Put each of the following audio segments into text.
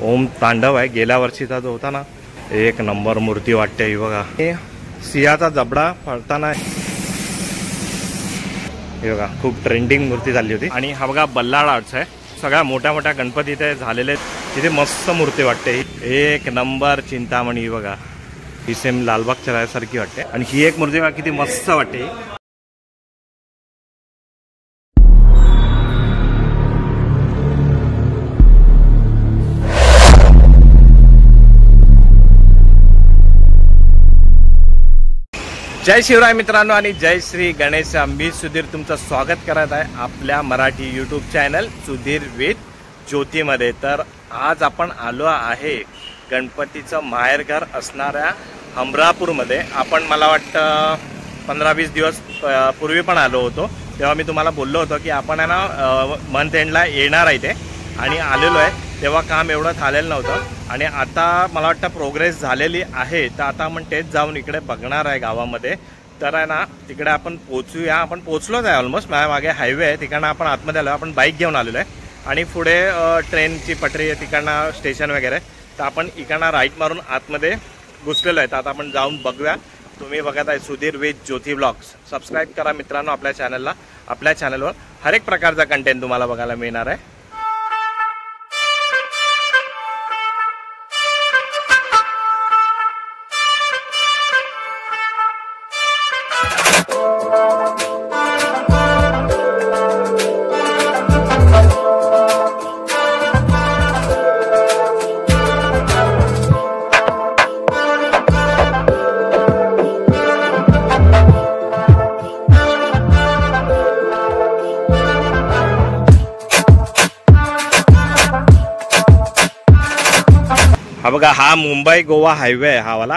ओम तांडव आहे, गेल्या वर्षीचा जो होता ना, एक नंबर मूर्ती वाटते ही बघा। हे सिंहाचा जबडा पळताना हे बघा, खूप ट्रेंडिंग मूर्ती झाली होती। आणि हा बघा बल्लाळ आर्ट्स आहे, सगळ्या मोठ्या मोठ्या गणपती इथे झालेले, तिथे मस्त मूर्ती वाटते ही, एक नंबर चिंतामणी बघा, ही सेम लालबागच्या राजासारखी वाटते। आणि ही एक मूर्ती बघा किती मस्त वाटते। जय शिवराय मित्रांनो आणि जय श्री गणेश। मी सुधीर तुमचं स्वागत करत आहे आपल्या Marathi YouTube channel Sudhir with ज्योतीमध्ये। तर आज आपण आलो आहे गणपतीचं माहेरघर असणाऱ्या हमरापूरमध्ये। आपण मला वाटतं 15-20 दिवस पूर्वी पण आलो होतो, तेव्हा मी तुम्हाला बोललो होतो की आपण आहे ना मंथ एंडला येणार आहे ते, आणि आलेलो आहे। तेव्हा काम एवढं झालेलं नव्हतं आणि आता मला वाटतं प्रोग्रेस झालेली आहे। तर आता आपण तेच जाऊन इकडे बघणार आहे गावामध्ये। तर आहे ना तिकडे आपण पोहोचूया, आपण पोहोचलोच आहे ऑलमोस्ट। माझ्या मागे हायवे आहे, तिकडनं आपण आतमध्ये आलो, आपण बाईक घेऊन आलेलो आहे आणि पुढे ट्रेनची पटरी आहे, तिकडनं स्टेशन वगैरे। तर आपण इकडनं राईट मारून आतमध्ये घुसलेलो आहे। तर आता आपण जाऊन बघूया। तुम्ही बघत आहे Sudhir with Jyoti blogs. Subscribe करा मित्रांनो आपल्या चॅनलला। आपल्या चॅनलवर हर एक प्रकारचा कंटेंट तुम्हाला बघायला मिळणार आहे। हा बघा, हा मुंबई गोवा हायवे आहे हा वाला,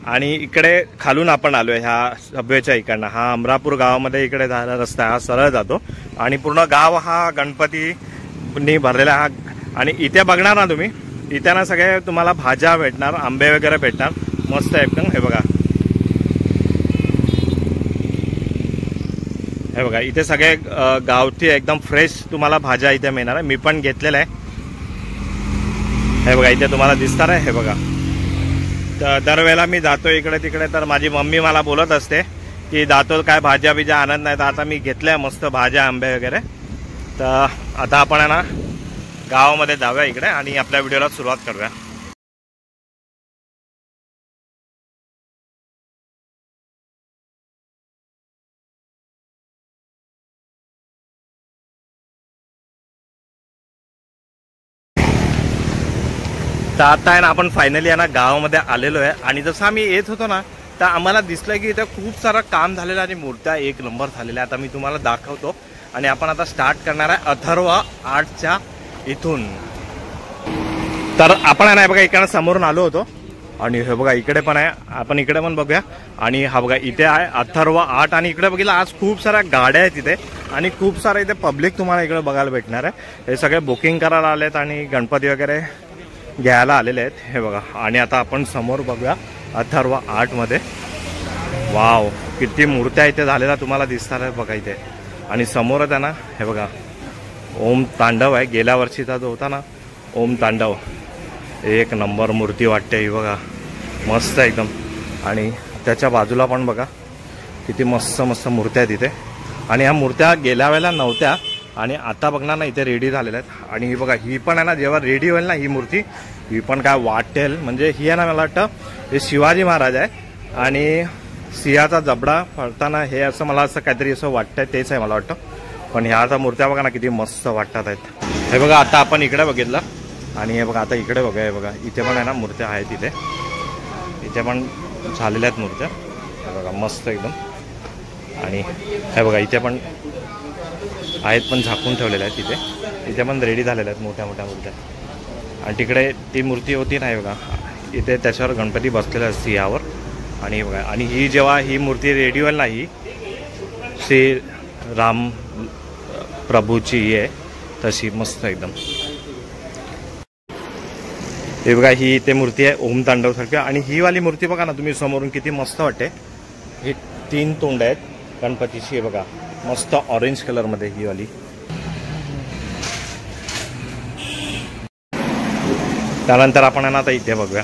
आणि इकडे खालून आपण आलोय ह्या सबवेच्या इकडनं। हा अमरापूर गावामध्ये इकडे जायला रस्ता हा सरळ जातो आणि पूर्ण गाव हा गणपतींनी भरलेला हा। आणि इथे बघणार ना तुम्ही, इथे ना सगळे तुम्हाला भाज्या भेटणार, आंबे वगैरे भेटणार, मस्त एकदम। हे बघा, हे बघा इथे सगळे गावठी एकदम फ्रेश तुम्हाला भाज्या इथे मिळणार आहे। मी पण घेतलेलं आहे, हे बघा इथे तुम्हाला दिसणार आहे। हे बघा, तर दरवेळेला मी जातो इकडे तिकडे, तर माझी मम्मी मला बोलत असते की जातो काय भाज्या बिज्या आणत नाही। तर आता मी घेतल्या मस्त भाज्या, आंबे वगैरे। तर आता आपण आहे ना गावामध्ये जाऊया इकडे आणि आपल्या व्हिडिओला सुरुवात करूया। तर आता आहे ना आपण फायनली आहे ना गावामध्ये आलेलो आहे। आणि जसं आम्ही येत होतो ना, तर आम्हाला दिसलं की इथं खूप सारं काम झालेलं आणि मूर्त्या एक नंबर झालेल्या। आता मी तुम्हाला दाखवतो आणि आपण आता स्टार्ट करणार आहे अथर्व आर्टच्या इथून। तर आपण आहे ना बघा इकडे समोरून आलो होतो आणि हे बघा इकडे पण आहे, आपण इकडे पण बघूया। आणि हा बघा इथे आहे अथर्व आर्ट, आणि इकडे बघितलं आज खूप साऱ्या गाड्या आहेत इथे आणि खूप सारं इथे पब्लिक तुम्हाला इकडे बघायला भेटणार आहे। हे सगळे बुकिंग करायला आलेत आणि गणपती वगैरे घ्यायला आलेले आहेत। हे बघा, आणि आता आपण समोर बघूया अथर्व आर्टमध्ये। वाव, किती मूर्त्या इथे झालेल्या तुम्हाला दिसणार आहे बघा इथे। आणि समोरच आहे ना हे बघा ओम तांडव आहे, गेल्या वर्षीचा जो होता ना ओम तांडव, एक नंबर मूर्ती वाटते ही बघा, मस्त एकदम। आणि त्याच्या बाजूला पण बघा किती मस्त मस्त मूर्त्या आहेत इथे। आणि ह्या मूर्त्या गेल्या वेळेला नव्हत्या आणि आता बघणार ना इथे रेडी झालेल्या आहेत। आणि ही बघा, ही पण आहे ना जेव्हा रेडी होईल ना ही मूर्ती, ही पण काय वाटेल म्हणजे। ही आहे ना मला वाटतं हे शिवाजी महाराज आहे आणि सिंहाचा जबडा पळताना, हे असं मला असं काहीतरी असं वाटतंय, तेच आहे मला वाटतं। पण ह्या आता मूर्त्या बघा ना किती मस्त वाटतात आहेत। हे बघा आता आपण इकडे बघितलं आणि हे बघा आता इकडे बघा, हे बघा इथे पण आहे ना मूर्त्या आहेत इथे, इथे पण झालेल्या आहेत मूर्त्या। हे बघा मस्त एकदम। आणि हे बघा इथे पण आहेत, पण झाकून ठेवलेल्या आहेत तिथे, इथे पण रेडी झालेल्या आहेत मोठ्या मोठ्या मूर्त्या। आणि तिकडे ती मूर्ती होती नाही बघा, इथे त्याच्यावर गणपती बसलेला असते यावर। आणि बघा, आणि ही जेव्हा ही मूर्ती रेडी होईल ना, ही श्री राम प्रभूची ही आहे तशी मस्त एकदम। हे बघा ही इथे मूर्ती आहे ओम तांडव सारखी। आणि ही वाली मूर्ती बघा ना तुम्ही समोरून किती मस्त वाटते। हे 3 तोंड आहेत गणपतीची, हे बघा मस्त ऑरेंज कलर मध्ये ही वाली। त्यानंतर आपण आहे ना आता इथे बघूया.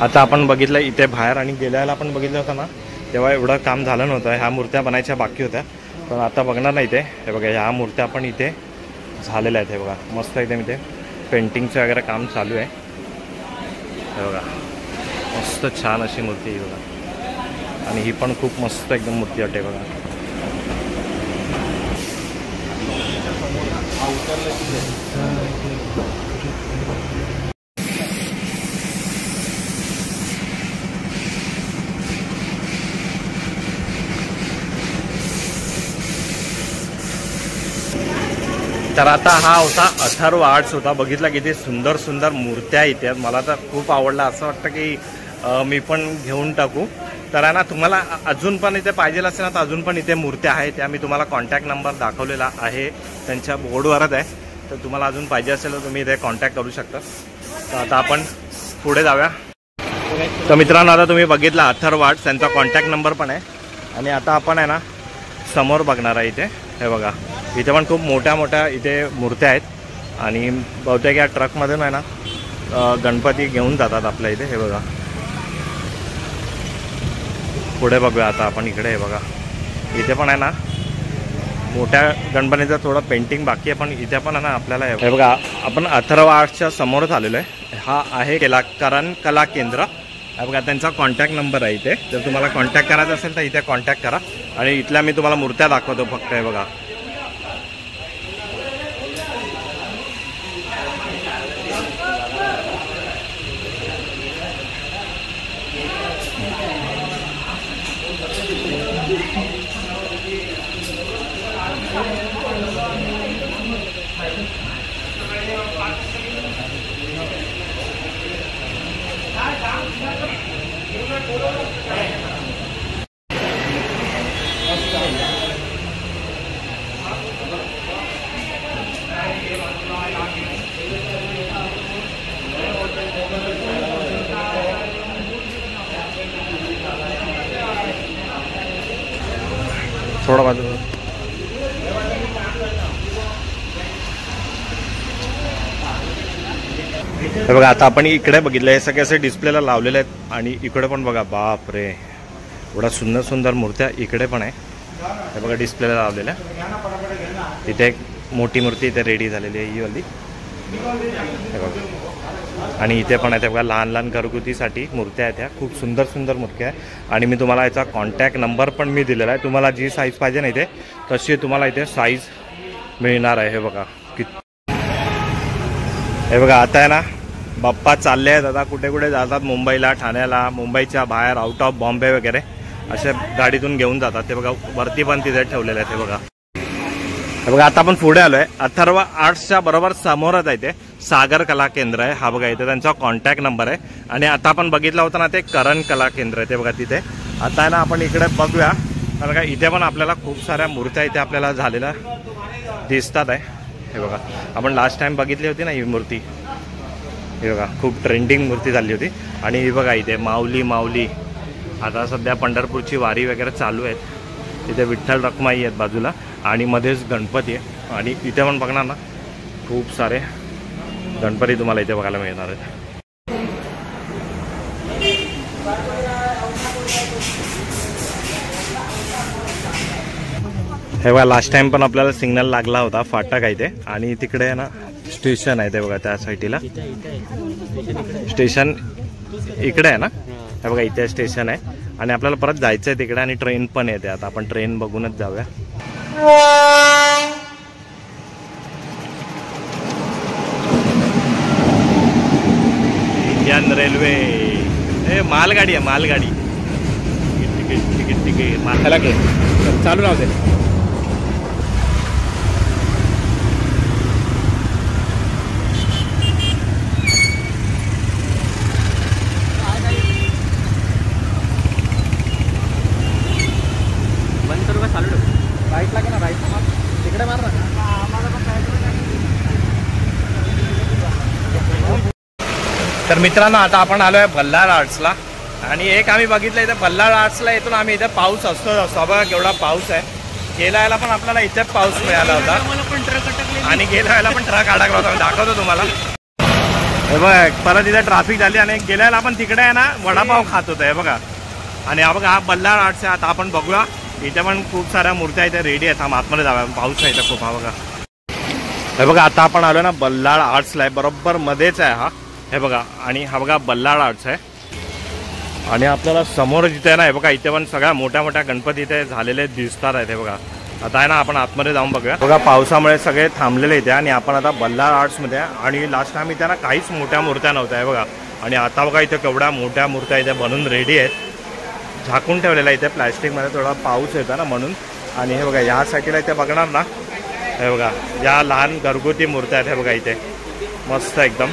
आता आपण बघितलं इथे बाहेर आणि गेल्याला आपण बघितलं होतं ना तेव्हा एवढं काम झालं नव्हतं. ह्या मूर्त्या बनायच्या बाकी होत्या, पण आता बघणार नाही इथे. हे बघा ह्या मूर्त्या पण इथे झालेल्या आहेत. हे बघा मस्त एकदम इथे पेंटिंगचं वगैरे काम चालू आहे. हे बघा मस्त छान अशी मूर्ती आहे बघा, आणि ही पण खूप मस्त एकदम मूर्ती वाटते बघा. तर आता हा होता अथर्व आर्ट्स होता. बघितला किती सुंदर सुंदर मूर्त्या इथे. मला तर खूप आवडलं. असं वाटतं की मी पण घेऊन टाकू. तर आहे ना तुम्हाला अजून पण इथे पाहिजे असेल ना तर अजून पण इथे मूर्त्या आहेत. त्या मी तुम्हाला कॉन्टॅक्ट नंबर दाखवलेला आहे त्यांच्या बोर्डवरच आहे. तर तुम्हाला अजून पाहिजे असेल तर तुम्ही इथे कॉन्टॅक्ट करू शकता. तर आता आपण पुढे जाऊया. तर मित्रांनो आता तुम्ही बघितला अथर्व आर्ट्स, त्यांचा कॉन्टॅक्ट नंबर पण आहे. आणि आता आपण आहे ना समोर बघणार आहे इथे. हे बघा इथे पण खूप मोठ्या मोठ्या इथे मूर्त्या आहेत, आणि बहुतेक या ट्रकमधून आहे ना गणपती घेऊन जातात आपल्या इथे. हे बघा पुढे बघूया आता आपण इकडे. हे बघा इथे पण आहे ना मोठ्या गणपतीचं थोडं पेंटिंग बाकी आहे, पण इथे पण आहे ना आपल्याला हे बघा आपण अथर्व आर्ट्सच्या समोरच आलेलो आहे. हा आहे करण कला केंद्र. हे बघा त्यांचा कॉन्टॅक्ट नंबर आहे इथे. जर तुम्हाला कॉन्टॅक्ट करायचा असेल तर इथे कॉन्टॅक्ट करा. आणि इथल्या मी तुम्हाला मूर्त्या दाखवतो फक्त. हे बघा थोडा बाजू. हे बघा आता आपण इकडे बघितलं हे सगळे असे डिस्प्लेला लावलेले आहेत. आणि इकडे पण बघा बाप रे एवढा सुंदर सुंदर मूर्त्या इकडे पण आहे. हे बघा डिस्प्लेला लावलेल्या. इथे एक मोठी मूर्ती इथे रेडी झालेली आहे ही वाली. हे बघा आणि इथे पण आहे. ते बघा लहान लहान घरगुतीसाठी मूर्त्या आहेत. ह्या खूप सुंदर सुंदर मूर्त्या आहे. आणि मी तुम्हाला याचा कॉन्टॅक्ट नंबर पण मी दिलेला आहे. तुम्हाला जी साईज पाहिजे ना इथे तशी तुम्हाला इथे साईज मिळणार आहे. हे बघा हे बघा आता आहे ना बाप्पा चालले आहेत. आता कुठे कुठे जातात, मुंबईला, ठाण्याला, मुंबईच्या बाहेर, आउट ऑफ बॉम्बे वगैरे असे गाडीतून घेऊन जातात. ते बघा वरती पण तिथे ठेवलेले आहेत. हे बघा हे बघा आता आपण पुढे आलोय. अथर्व आर्ट्सच्या बरोबर समोरच आहे ते सागर कला केंद्र आहे. हा बघा इथे त्यांचा कॉन्टॅक्ट नंबर आहे. आणि आता आपण बघितलं होतं ना ते करण कला केंद्र आहे. ते बघा तिथे. आता आहे ना आपण इकडे बघूया, कारण का इथे पण आपल्याला खूप साऱ्या मूर्त्या इथे आपल्याला झालेल्या दिसतात आहे. हे बघा आपण लास्ट टाइम बघितली होती ना ही मूर्ती. हे बघा खूप ट्रेंडिंग मूर्ती झाली होती. आणि ही बघा इथे माऊली माऊली. आता सध्या पंढरपूरची वारी वगैरे चालू आहेत. इथे विठ्ठल रखुमाई आहेत बाजूला, आणि मध्येच गणपती आहे. आणि इथे पण बघणार ना खूप सारे गणपती तुम्हाला इथे बघायला मिळणार आहेत. हे बघा लास्ट टाइम पण आपल्याला सिग्नल लागला होता. फाटक आहे ते, आणि तिकडे आहे ना स्टेशन आहे. ते बघा त्या साईडला स्टेशन इकडे आहे ना. हे बघा इथे स्टेशन आहे, आणि आपल्याला परत जायचं आहे तिकडे. आणि ट्रेन पण येते. आता आपण ट्रेन बघूनच जाऊया. इंडियन रेल्वे हे मालगाडी आहे. मालगाडी तिकीट तिकीट तिकीट माल घे चालू राहू दे. राईट लागे ना, राईट तिकडे मार ना. तर मित्रांनो आता आपण आलोय बल्लाळ आर्ट्सला आणि एक आम्ही बघितलं इथे बल्लाळ आर्ट्सला येतो आम्ही इथे पाऊस असतो बघा केवढा पाऊस आहे. गेल्या वेळेला पण आपल्याला इथेच पाऊस मिळाला होता आणि गेल्या वेळेला पण ट्रक अडकला होता. दाखवतो तुम्हाला हे बघा. परत इथे ट्रॅफिक झाली आणि गेल्या वेळेला आपण तिकडे आहे ना वडापाव खात होतो हे बघा. आणि हा बघा हा बल्लाळ आर्ट्स आहे. आता आपण बघूया इथे पण खूप साऱ्या मूर्त्या इथे रेडी आहेत. हा आतमध्ये जाऊया पाऊस आहे इथे खूप. हा बघा हे बघा आता आपण आलो ना बल्लाळ आर्ट्सला आहे बरोबर मध्येच आहे हा हे बघा. आणि हा बघा बल्लाळ आर्ट्स आहे आणि आपल्याला समोर जिथे आहे ना हे बघा इथे पण सगळ्या मोठ्या मोठ्या गणपती इथे झालेले दिसतात आहेत हे बघा. आता आहे ना आपण आतमध्ये जाऊन बघूया. बघा पावसामुळे सगळे थांबलेले इथे आणि आपण आता बल्लाळ आर्ट्समध्ये आणि लास्ट टाइम इथे ना काहीच मोठ्या मूर्त्या नव्हत्या हे बघा. आणि आता बघा इथे केवढ्या मोठ्या मूर्त्या इथे बनून रेडी आहेत. झाकून ठेवलेला इथे प्लॅस्टिकमध्ये थोडा पाऊस येतो ना म्हणून. आणि हे बघा या साईडला इथे बघणार ना हे बघा या लहान घरगुती मूर्त्या आहेत हे बघा इथे मस्त एकदम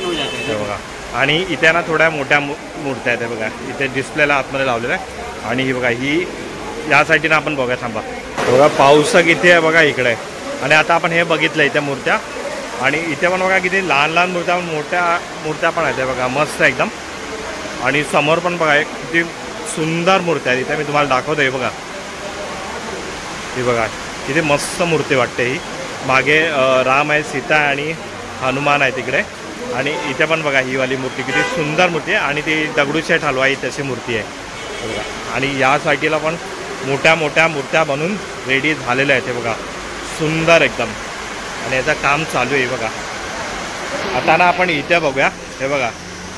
हे बघा. आणि इथे ना थोड्या मोठ्या मूर्त्या आहेत हे बघा इथे डिस्प्लेला आतमध्ये लावलेलं आहे. आणि ही बघा ही या साईडने आपण बघा थांबा बघा पाऊस किती आहे बघा इकडे. आणि आता आपण हे बघितलं इथे मूर्त्या आणि इथे पण बघा किती लहान लहान मूर्त्या मोठ्या मूर्त्या पण आहेत हे बघा मस्त एकदम. आणि समोर पण बघा किती सुंदर मूर्त्या आहेत इथे मी तुम्हाला दाखवतो हे बघा. ही बघा किती मस्त मूर्ती वाटते ही. मागे राम आहे सीता आणि हनुमान आहे तिकडे. आणि इथे पण बघा ही वाली मूर्ती किती सुंदर मूर्ती आहे आणि ती दगडूशेठ हलवाई तशी मूर्ती आहे बघा. आणि या साईडला पण मोठ्या मोठ्या मूर्त्या बनून रेडी झालेल्या आहेत हे बघा सुंदर एकदम. आणि याचं काम चालू आहे बघा. आता ना आपण इथे बघूया हे बघा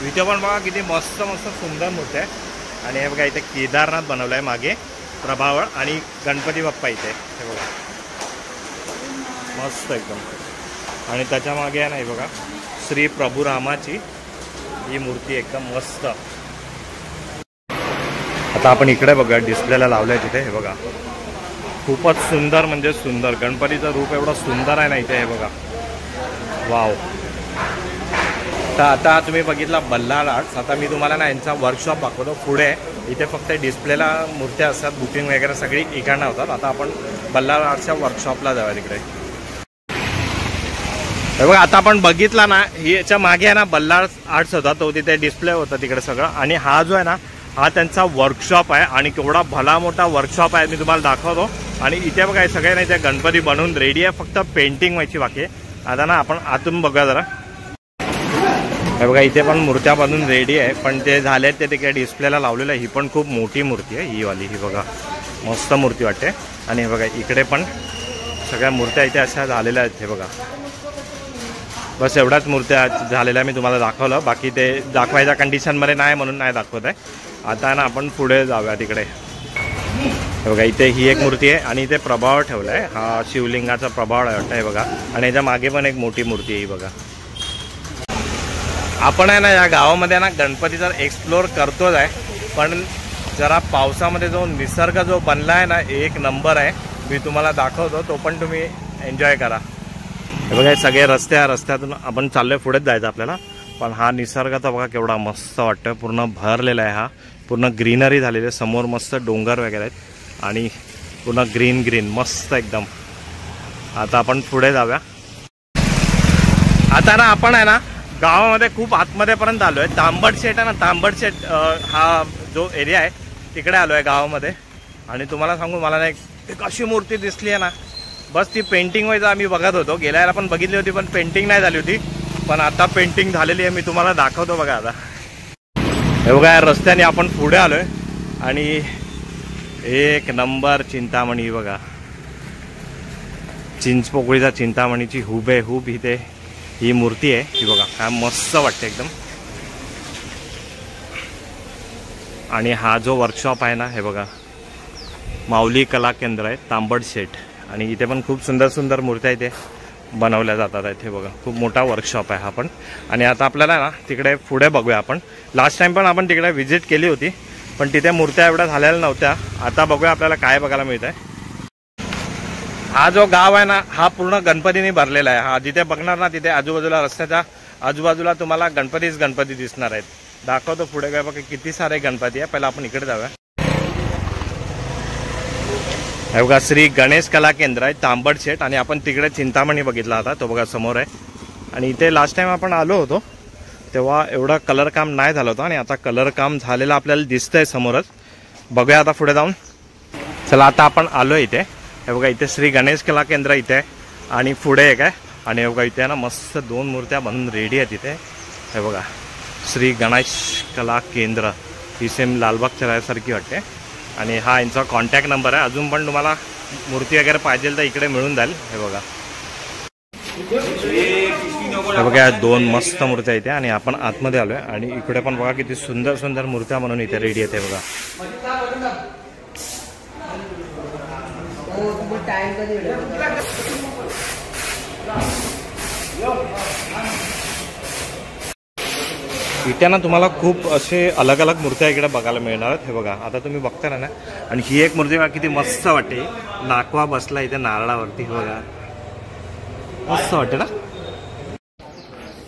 इथे पण बघा किती मस्त मस्त सुंदर मूर्ती आहे. आणि हे बघा इथे केदारनाथ बनवलं आहे मागे प्रभावळ आणि गणपती बाप्पा इथे हे बघा मस्त एकदम. आणि त्याच्या मागे आहे ना हे बघा श्री प्रभू रामाची ही मूर्ती एकदम मस्त. आता आपण इकडे बघा डिस्प्लेला लावलंय तिथे हे बघा खूपच सुंदर म्हणजे सुंदर. गणपतीचं रूप एवढं सुंदर आहे ना इथे हे बघा वाव. तर आता तुम्ही बघितला बल्लाळ आर्ट्स. आता मी तुम्हाला ना यांचा वर्कशॉप दाखवतो पुढे. इथे फक्त डिस्प्लेला मूर्त्या असतात बुकिंग वगैरे सगळी इकडनं होतात. आता आपण बल्लाळ आर्ट्सच्या वर्कशॉपला जाऊया तिकडे हे बघा. आता आपण बघितला ना ही याच्या मागे आहे ना बल्लाळ आर्ट्स होता तो तिथे डिस्प्ले होता तिकडे सगळं. आणि हा जो आहे ना हा त्यांचा वर्कशॉप आहे आणि केवढा भला मोठा वर्कशॉप आहे मी तुम्हाला दाखवतो. आणि इथे बघा सगळे ना इथे गणपती बनवून रेडी आहे फक्त पेंटिंग व्हायची बाकी आहे. आता ना आपण आतून बघूया जरा हे बघा इथे पण मूर्त्या बनवून रेडी आहे पण ते झाले ते तिकडे डिस्प्लेला लावलेलं आहे. ही पण खूप मोठी मूर्ती आहे ही वाली ही बघा मस्त मूर्ती वाटते. आणि हे बघा इकडे पण सगळ्या मूर्त्या इथे अशा झालेल्या आहेत हे बघा. बस एवढ्याच मूर्त्या झालेल्या मी तुम्हाला दाखवलं. बाकी ते दाखवायच्या कंडिशनमध्ये नाही म्हणून नाही दाखवत आहे. आता ना आपण पुढे जाऊया तिकडे हे बघा. इथे ही एक मूर्ती आहे आणि इथे प्रभाव ठेवला आहे. हा शिवलिंगाचा प्रभाव वाटतं आहे बघा. आणि याच्या मागे पण एक मोठी मूर्ती आहे ही बघा. आपण आहे ना या गावामध्ये ना गणपतीचा एक्सप्लोर करतोच आहे पण जरा पावसामध्ये जो निसर्ग जो बनला आहे ना एक नंबर आहे. मी तुम्हाला दाखवतो तो पण तुम्ही एन्जॉय करा. हे बघा सगळे रस्त्यातून आपण चाललोय पुढेच जायचं आपल्याला. पण हा निसर्ग तर बघा केवढा मस्त वाटतं. पूर्ण भरलेला आहे हा पूर्ण ग्रीनरी झालेली आहे. समोर मस्त डोंगर वगैरे आहेत आणि पूर्ण ग्रीन मस्त एकदम. आता आपण पुढे जाऊया. आता ना आपण आहे ना गावामध्ये खूप आतमध्ये पर्यंत आलो आहे. तांबडशेट आहे ना तांबडशेट हा जो एरिया आहे तिकडे आलो आहे गावामध्ये. आणि तुम्हाला सांगू मला ना एक अशी मूर्ती दिसली आहे ना बस ती पेंटिंग व्हायचं आम्ही बघत होतो. गेल्या वेळेला पण बघितली होती पण पेंटिंग नाही झाली होती. पण आता पेंटिंग झालेली आहे मी तुम्हाला दाखवतो बघा. आता हे बघा या रस्त्याने आपण पुढे आलोय आणि एक नंबर चिंतामणी बघा. चिंचपोकळीचा चिंतामणीची हुबेहूब इथे ही मूर्ती आहे ही बघा काय मस्त वाटते एकदम. आणि हा जो वर्कशॉप आहे ना हे बघा माऊली कला केंद्र आहे तांबडशेट. आणि इथे पण खूप सुंदर सुंदर मूर्त्या इथे बनवल्या जातात आहेत हे बघा. खूप मोठा वर्कशॉप आहे हा पण. आणि आता आपल्याला ना तिकडे पुढे बघूया आपण. लास्ट टाइम पण आपण तिकडे व्हिजिट केली होती पण तिथे मूर्त्या एवढ्या झालेल्या नव्हत्या. आता बघूया आपल्याला काय बघायला मिळत आहे. हा जो गाव आहे ना हा पूर्ण गणपतीने भरलेला आहे. हा जिथे बघणार ना तिथे आजूबाजूला रस्त्याच्या आजूबाजूला तुम्हाला गणपती दिसणार आहेत. दाखवतो पुढे काय बघा किती सारे गणपती आहे. पहिला आपण इकडे जाऊया. हे बघा श्री गणेश कला केंद्र आहे तांबडशेट. आणि आपण तिकडे चिंतामणी बघितला होता तो बघा समोर आहे. आणि इथे लास्ट टाइम आपण आलो होतो तेव्हा एवढा कलर काम नाही झालं होतं आणि आता कलर काम झालेलं आपल्याला दिसतंय समोरच. बघूया आता पुढे जाऊन. चला आता आपण आलो इथे. हे बघा इथे श्री गणेश कला केंद्र इथे आहे आणि पुढे एक आहे आणि हे बघा इथे ना मस्त 2 मूर्त्या बनून रेडी आहेत इथे. हे बघा श्री गणेश कला केंद्र, ही सेम लालबागच्या राजासारखी वाटते. आणि हा यांचा कॉन्टॅक्ट नंबर आहे. अजून पण तुम्हाला मूर्ती वगैरे पाहिजे तर इकडे मिळून जाईल. हे बघा हे बघा 2 मस्त मूर्त्या इथे आणि आपण आतमध्ये आलोय आणि इकडे पण बघा किती सुंदर सुंदर मूर्त्या म्हणून इथे रेडी आहेत. हे बघा इथे ना तुम्हाला खूप असे अलग अलग मूर्त्या इकडे बघायला मिळणार आहेत. हे बघा आता तुम्ही बघता ना, आणि ही एक मूर्ती बघा किती मस्त वाटते. नाकवा बसला इथे नारळावरती. हे बघा मस्त वाटते ना.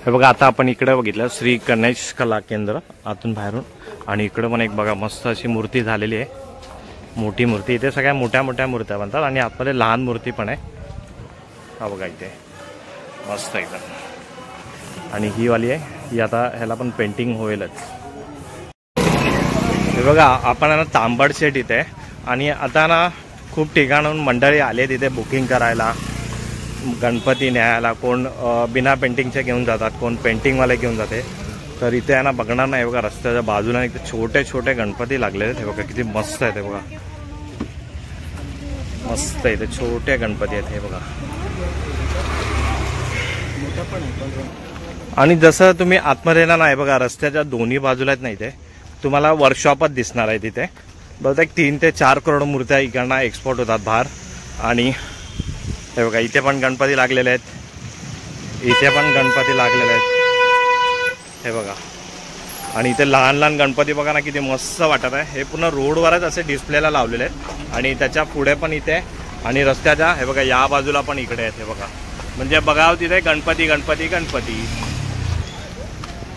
हे बघा आता आपण इकडे बघितलं श्री गणेश कला केंद्र आतून बाहेरून, आणि इकडे पण एक बघा मस्त अशी मूर्ती झालेली आहे, मोठी मूर्ती. इथे सगळ्या मोठ्या मोठ्या मूर्त्या बनतात आणि आतमध्ये लहान मूर्ती पण आहे. हा बघा इथे मस्त एकदम. आणि ही वाली आहे, ही आता ह्याला पण पेंटिंग होईलच. हे बघा आपण ना तांबड शेट इथे, आणि आता ना खूप ठिकाणून मंडळी आले तिथे बुकिंग करायला, गणपती न्यायला. कोण बिना पेंटिंगचे घेऊन जातात, कोण पेंटिंगवाले घेऊन जाते. तर इथे आहे ना बघणार नाही बघा रस्त्याच्या बाजूला इथे छोटे छोटे गणपती लागलेले आहेत. हे बघा किती मस्त आहे. ते बघा मस्त आहे, इथे छोटे गणपती आहेत. हे बघा आणि जसं तुम्ही आतमध्ये ना नाही बघा रस्त्याच्या दोन्ही बाजूला आहेत ना इथे तुम्हाला वर्कशॉपच दिसणार आहे. तिथे बहुतेक 3 ते 4 करोड मूर्त्या इकडनं एक्सपोर्ट होतात बाहेर. आणि हे बघा इथे पण गणपती लागलेले आहेत, इथे पण गणपती लागलेले आहेत. हे बघा आणि इथे लहान लहान गणपती बघा ना किती मस्त वाटत आहे. हे पूर्ण रोडवरच असे डिस्प्लेला लावलेले आहेत आणि त्याच्या पुढे पण इथे आणि रस्त्याच्या हे बघा या बाजूला पण इकडे आहेत. हे बघा म्हणजे बघावं तिथे गणपती गणपती गणपती.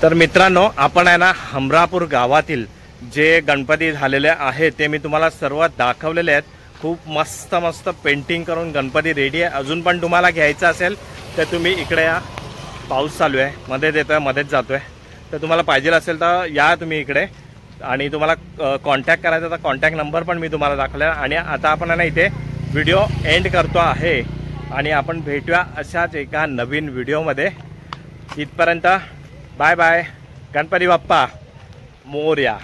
तर मित्रांनो आपण आहे ना हमरापूर गावातील जे गणपती झालेले आहेत ते मी तुम्हाला सर्व दाखवलेले आहेत. खूप मस्त मस्त पेंटिंग करून गणपती रेडी आहे. अजून पण तुम्हाला घ्यायचं असेल तर तुम्ही इकडे या. पाऊस चालू आहे, मध्येच येतोय मध्येच जातोय, तर तुम्हाला पाहिजे असेल तर या तुम्ही इकडे. आणि तुम्हाला कॉन्टॅक्ट करायचा तर कॉन्टॅक्ट नंबर पण मी तुम्हाला दाखवला. आणि आता आपण ना इथे व्हिडिओ एंड करतो आहे आणि आपण भेटूया अशाच एका नवीन व्हिडिओमध्ये. इथपर्यंत बाय बाय. गणपती बाप्पा मोरया.